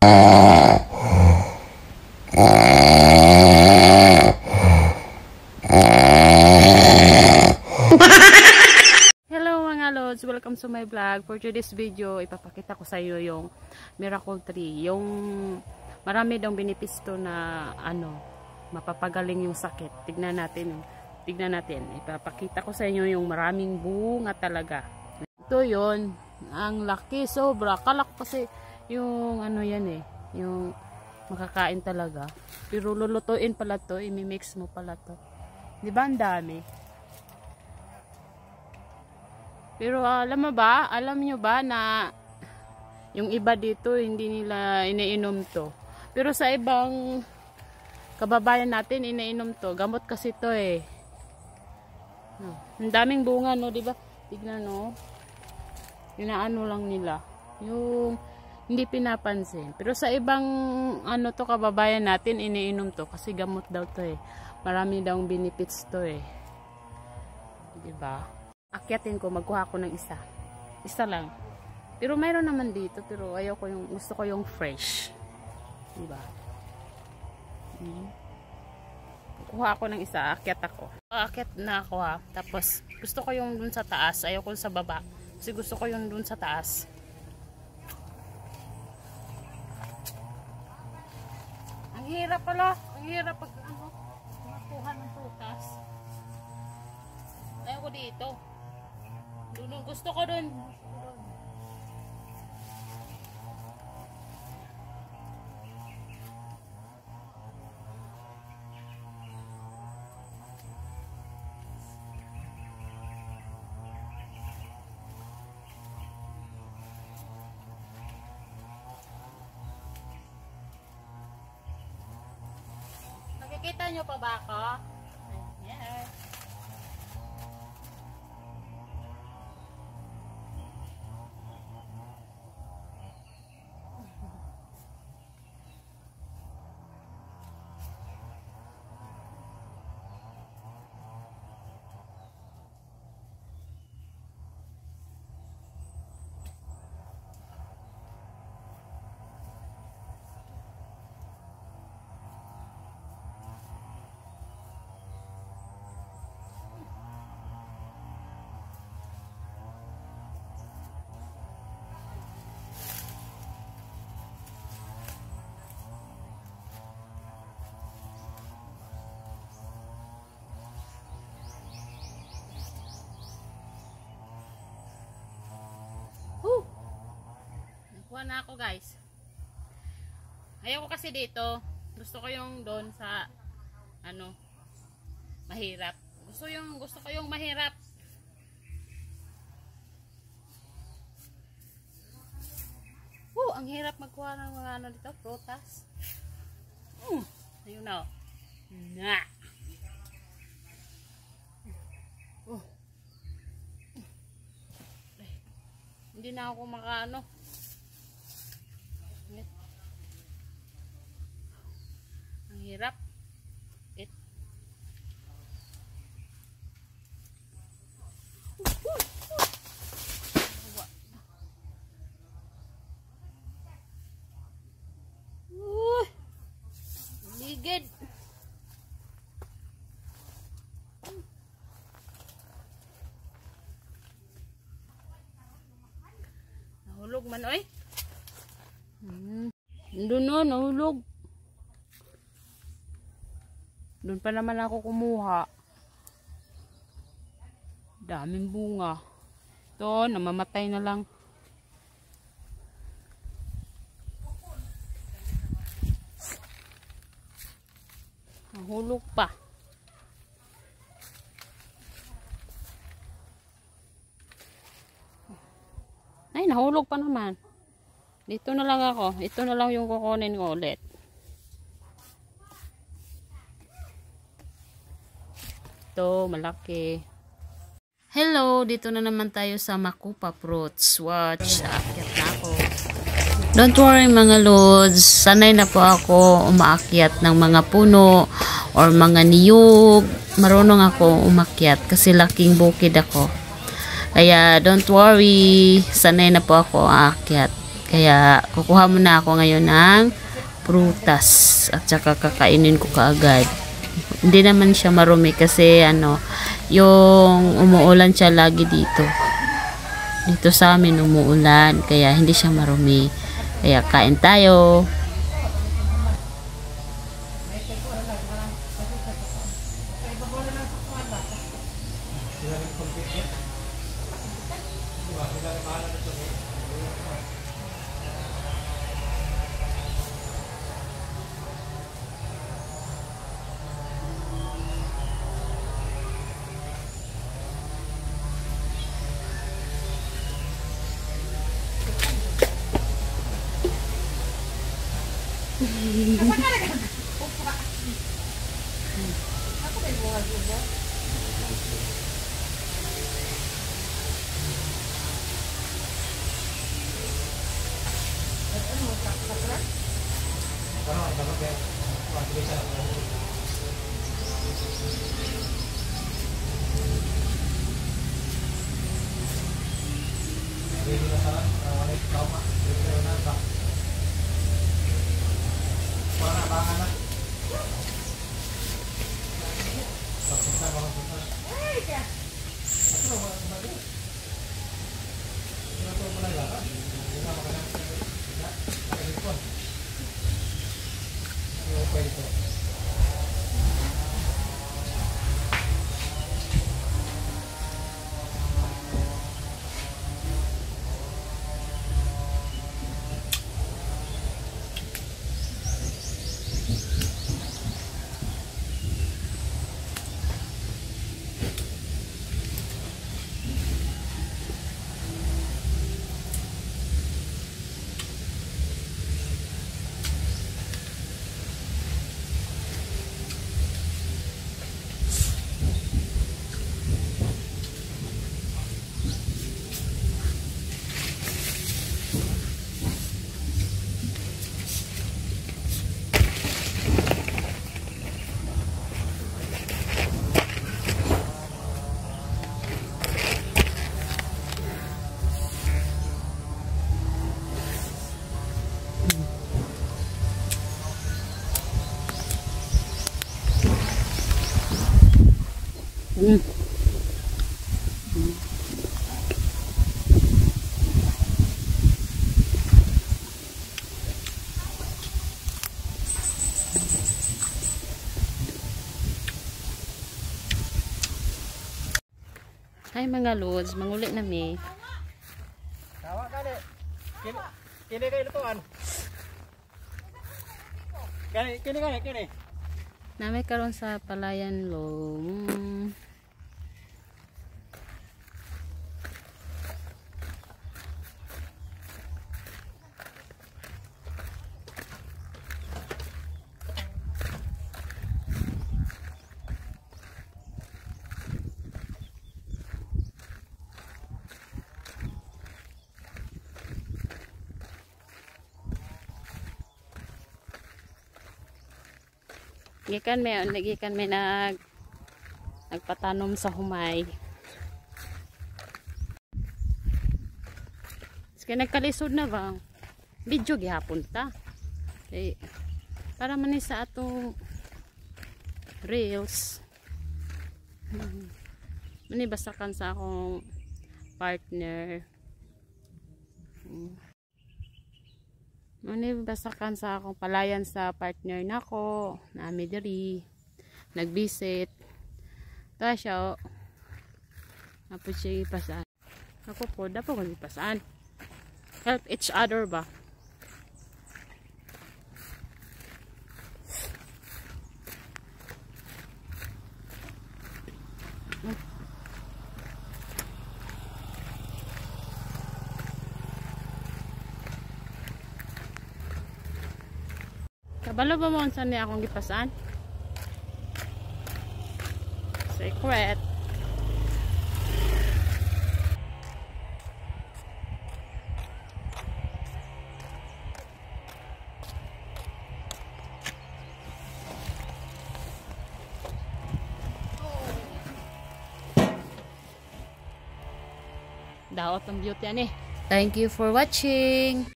Hello mga lods, welcome to my vlog. For today's video, ipapakita ko sa iyo yung miracle tree. Yung marami daw benepisyo na mapapagaling yung sakit. Tignan natin. Ipapakita ko sa inyo yung maraming bunga talaga. Ito yon, ang laki sobra. Kalak kasi yung yung makakain talaga. Pero lulutuin pala to, imimix mo pala to. Di ba ang dami? Pero alam nyo ba na yung iba dito hindi nila iniinom to. Pero sa ibang kababayan natin iniinom to. Gamot kasi to eh. Ang daming bunga no, di ba? Tignan no. Inaano lang nila. Yung hindi pinapansin. Pero sa ibang to kababayan natin iniinom to kasi gamot daw to eh. Marami daw benefits to eh. Di ba? Akyatin ko, magkuha ko ng isa. Isa lang. Pero mayroon naman dito, pero gusto ko yung fresh. Di ba? Kuha ako ng isa, akyat ako. Akyat na ako ha. Tapos, gusto ko yung dun sa taas. Ayoko sa baba. Kasi gusto ko yung dun sa taas. Ang hirap pala. Ang hirap pag makuha ng prutas. Ayoko dito. Gusto ko dun. Nakikita nyo pa ba ako? Yes. Nakuha na ako guys. Ayaw ko kasi dito. Gusto ko yung doon sa mahirap. Gusto ko yung mahirap. Ang hirap magkuha ng mga dito, prutas. Ayun na. Hindi na ako makaano. Ang hirap. Ligid. Nahulog man oy. Doon na, nahulog. Doon pa naman ako kumuha. Daming bunga. Ito, namamatay na lang. Nahulog pa. Ay, nahulog pa naman. Dito na lang ako. Ito na lang yung kukunin ko ulit. Ito, malaki. Hello, dito na naman tayo sa Makupa Fruits. Watch, aakyat na ako. Don't worry mga lods, sanay na po ako umaakyat ng mga puno or mga niyog. Marunong ako umakyat kasi laking bukid ako. Kaya don't worry, sanay na po ako aakyat. Kaya kukuha muna ako ngayon ng prutas at saka kakainin ko kaagad. Hindi naman siya marumi kasi yung umuulan siya lagi dito. Dito sa amin umuulan kaya hindi siya marumi. Kaya kain tayo. Hi mga lods, manguli na mi. Tawa ka ni. Kini kayo lutuan. Kini. Nami karon sa palayan lo. Gikan may nagpatanom sa humay. Kaya nagkalisod na ba? Video gihapon ta. Para man sa atong reels. Manibasakan sa akong partner. Manibasakan sa akong palayan sa partner nako na diri nagbisit. Ta siya apo siya ipasaan. Ako po dapat ko ipasaan. Help each other ba? Kabalo ba mo saan niya akong gipasan? Secret. Daot ang beauty ani. Thank you for watching.